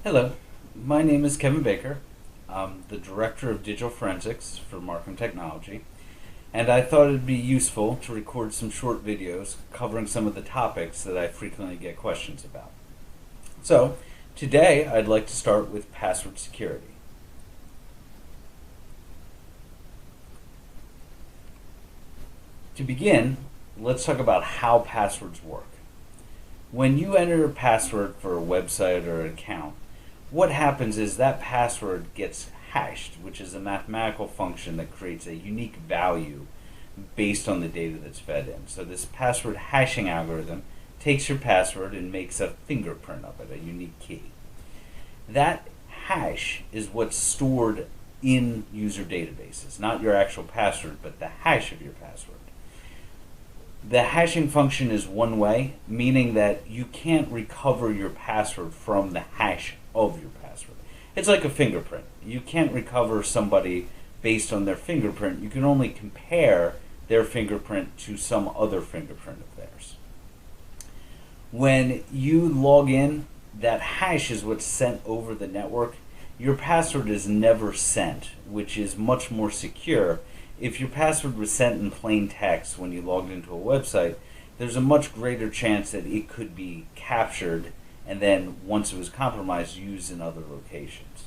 Hello, my name is Kevin Baker. I'm the Director of Digital Forensics for Marcum Technology, and I thought it'd be useful to record some short videos covering some of the topics that I frequently get questions about. So, today I'd like to start with password security. To begin, let's talk about how passwords work. When you enter a password for a website or an account, what happens is that password gets hashed, which is a mathematical function that creates a unique value based on the data that's fed in. So this password hashing algorithm takes your password and makes a fingerprint of it, a unique key. That hash is what's stored in user databases, not your actual password, but the hash of your password. The hashing function is one way, meaning that you can't recover your password from the hash of your password. It's like a fingerprint. You can't recover somebody based on their fingerprint. You can only compare their fingerprint to some other fingerprint of theirs. When you log in, that hash is what's sent over the network. Your password is never sent, which is much more secure. If your password was sent in plain text when you logged into a website, there's a much greater chance that it could be captured and then, once it was compromised, used in other locations.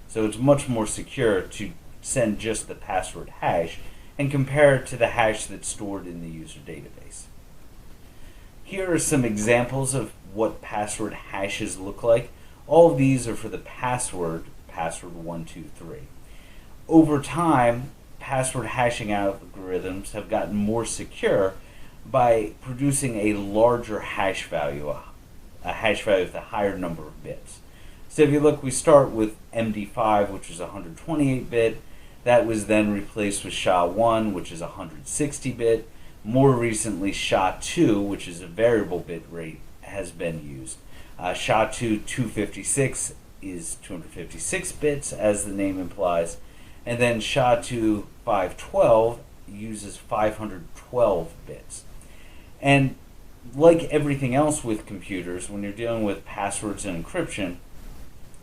So it's much more secure to send just the password hash and compare it to the hash that's stored in the user database. Here are some examples of what password hashes look like. All of these are for the password 123. Over time, password hashing algorithms have gotten more secure by producing a larger hash value, a hash value with a higher number of bits. So if you look, we start with MD5, which is 128-bit. That was then replaced with SHA-1, which is 160-bit. More recently, SHA-2, which is a variable bit rate, has been used. SHA-2 256 is 256 bits, as the name implies. And then SHA-2 512 uses 512 bits. And like everything else with computers, when you're dealing with passwords and encryption,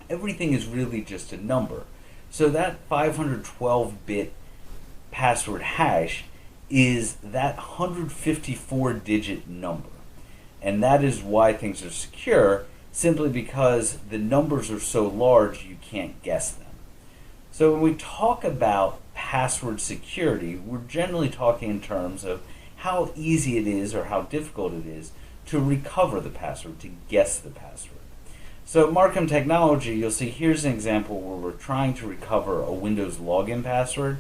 everything is really just a number. So that 512-bit password hash is that 154-digit number. And that is why things are secure, simply because the numbers are so large you can't guess them. So when we talk about password security, we're generally talking in terms of how easy it is or how difficult it is to recover the password, to guess the password. So at Marcum Technology, you'll see here's an example where we're trying to recover a Windows login password,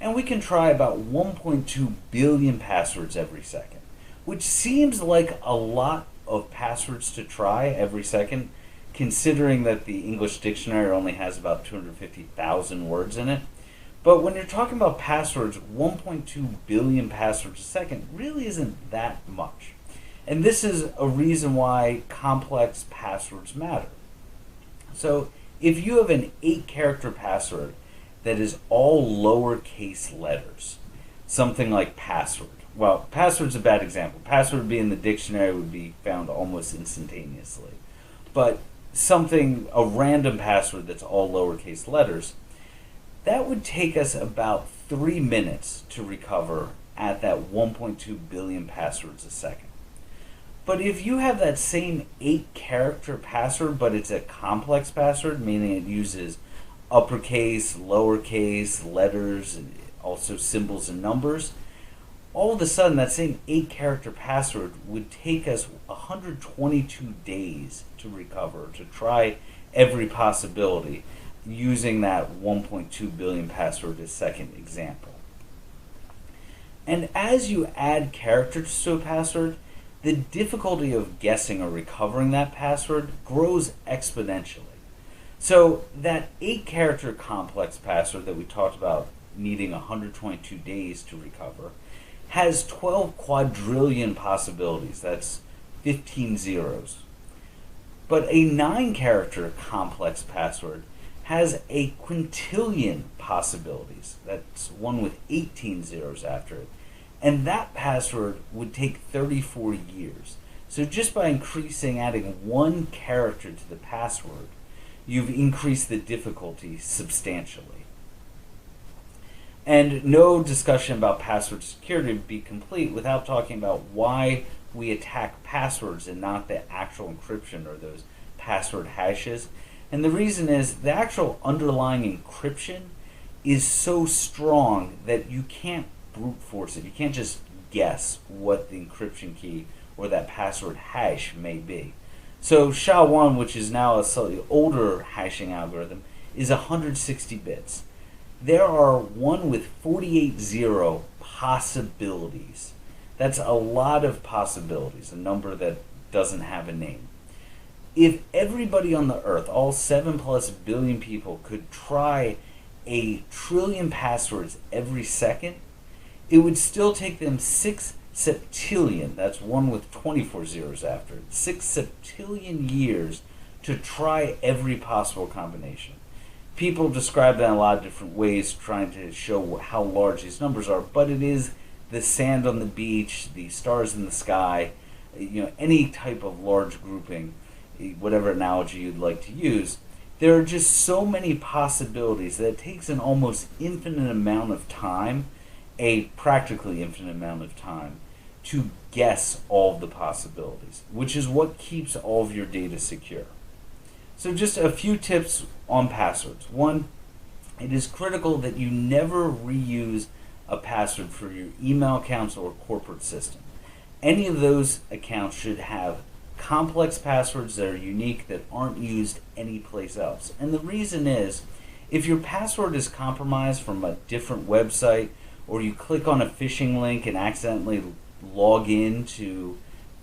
and we can try about 1.2 billion passwords every second, which seems like a lot of passwords to try every second, considering that the English dictionary only has about 250,000 words in it. But when you're talking about passwords, 1.2 billion passwords a second really isn't that much. And this is a reason why complex passwords matter. So if you have an 8-character password that is all lowercase letters, something like password. Well, password's a bad example. Password would be in the dictionary, would be found almost instantaneously. But something, a random password that's all lowercase letters, that would take us about 3 minutes to recover at that 1.2 billion passwords a second. But if you have that same 8-character password, but it's a complex password, meaning it uses uppercase, lowercase, letters, and also symbols and numbers, all of a sudden that same 8-character password would take us 122 days to recover, to try every possibility using that 1.2 billion password as second example. And as you add characters to a password, the difficulty of guessing or recovering that password grows exponentially. So that 8-character complex password that we talked about needing 122 days to recover has 12 quadrillion possibilities. That's 15 zeros. But a 9-character complex password has a quintillion possibilities. That's one with 18 zeros after it. And that password would take 34 years. So just by adding one character to the password, you've increased the difficulty substantially. And no discussion about password security would be complete without talking about why we attack passwords and not the actual encryption or those password hashes. And the reason is the actual underlying encryption is so strong that you can't brute force it. You can't just guess what the encryption key or that password hash may be. So SHA-1, which is now a slightly older hashing algorithm, is 160 bits. There are 1 with 48 zero possibilities. That's a lot of possibilities, a number that doesn't have a name. If everybody on the earth, all 7+ billion people, could try a trillion passwords every second, it would still take them 6 septillion, that's 1 with 24 zeros after it, 6 septillion years to try every possible combination. People describe that in a lot of different ways, trying to show how large these numbers are, but it is the sand on the beach, the stars in the sky, any type of large grouping, whatever analogy you'd like to use. There are just so many possibilities that it takes an almost infinite amount of time, a practically infinite amount of time, to guess all of the possibilities, which is what keeps all of your data secure. So just a few tips on passwords. 1, it is critical that you never reuse a password for your email accounts or corporate system. Any of those accounts should have complex passwords that are unique, that aren't used anyplace else. And the reason is, if your password is compromised from a different website, or you click on a phishing link and accidentally log in to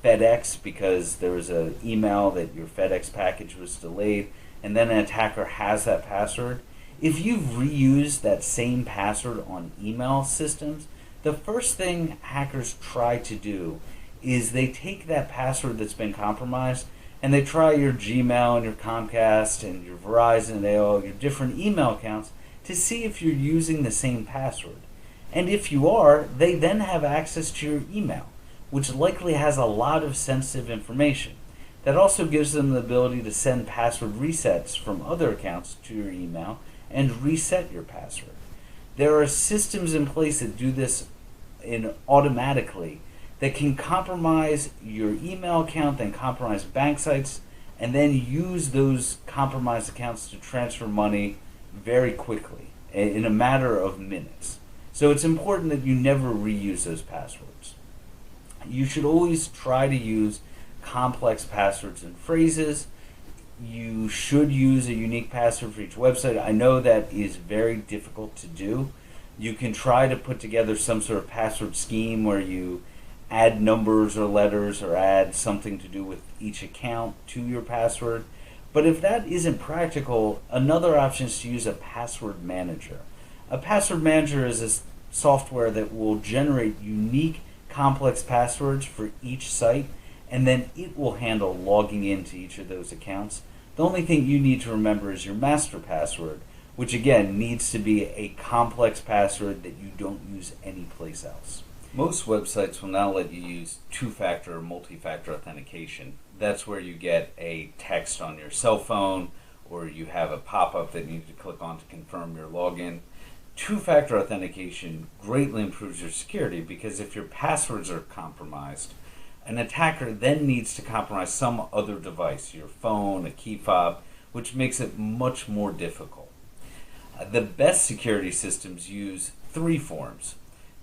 FedEx because there was an email that your FedEx package was delayed, and then an attacker has that password, if you've reused that same password on email systems, the first thing hackers try to do is they take that password that's been compromised and they try your Gmail and your Comcast and your Verizon and AOL, your different email accounts, to see if you're using the same password. And if you are, they then have access to your email, which likely has a lot of sensitive information. That also gives them the ability to send password resets from other accounts to your email and reset your password. There are systems in place that do this automatically, that can compromise your email account, then compromise bank sites, and then use those compromised accounts to transfer money very quickly, in a matter of minutes. So it's important that you never reuse those passwords. You should always try to use complex passwords and phrases. You should use a unique password for each website. I know that is very difficult to do. You can try to put together some sort of password scheme where you add numbers or letters or add something to do with each account to your password. But if that isn't practical, another option is to use a password manager. A password manager is a software that will generate unique complex passwords for each site, and then it will handle logging into each of those accounts. The only thing you need to remember is your master password, which again needs to be a complex password that you don't use anyplace else. Most websites will now let you use two-factor or multi-factor authentication. That's where you get a text on your cell phone, or you have a pop-up that you need to click on to confirm your login. Two-factor authentication greatly improves your security, because if your passwords are compromised, an attacker then needs to compromise some other device, your phone, a key fob, which makes it much more difficult. The best security systems use 3 forms.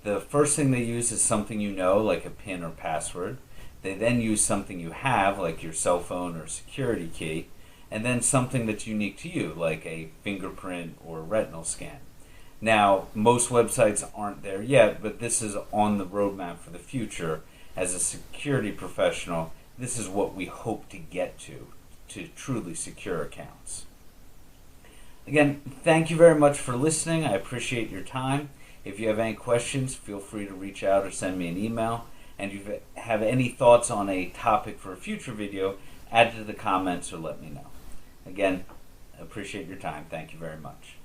The first thing they use is something you know, like a PIN or password. They then use something you have, like your cell phone or security key, and then something that's unique to you, like a fingerprint or retinal scan. Now, most websites aren't there yet, but this is on the roadmap for the future. As a security professional, this is what we hope to get to truly secure accounts. Again, thank you very much for listening. I appreciate your time. If you have any questions, feel free to reach out or send me an email. And if you have any thoughts on a topic for a future video, add it to the comments or let me know. Again, I appreciate your time. Thank you very much.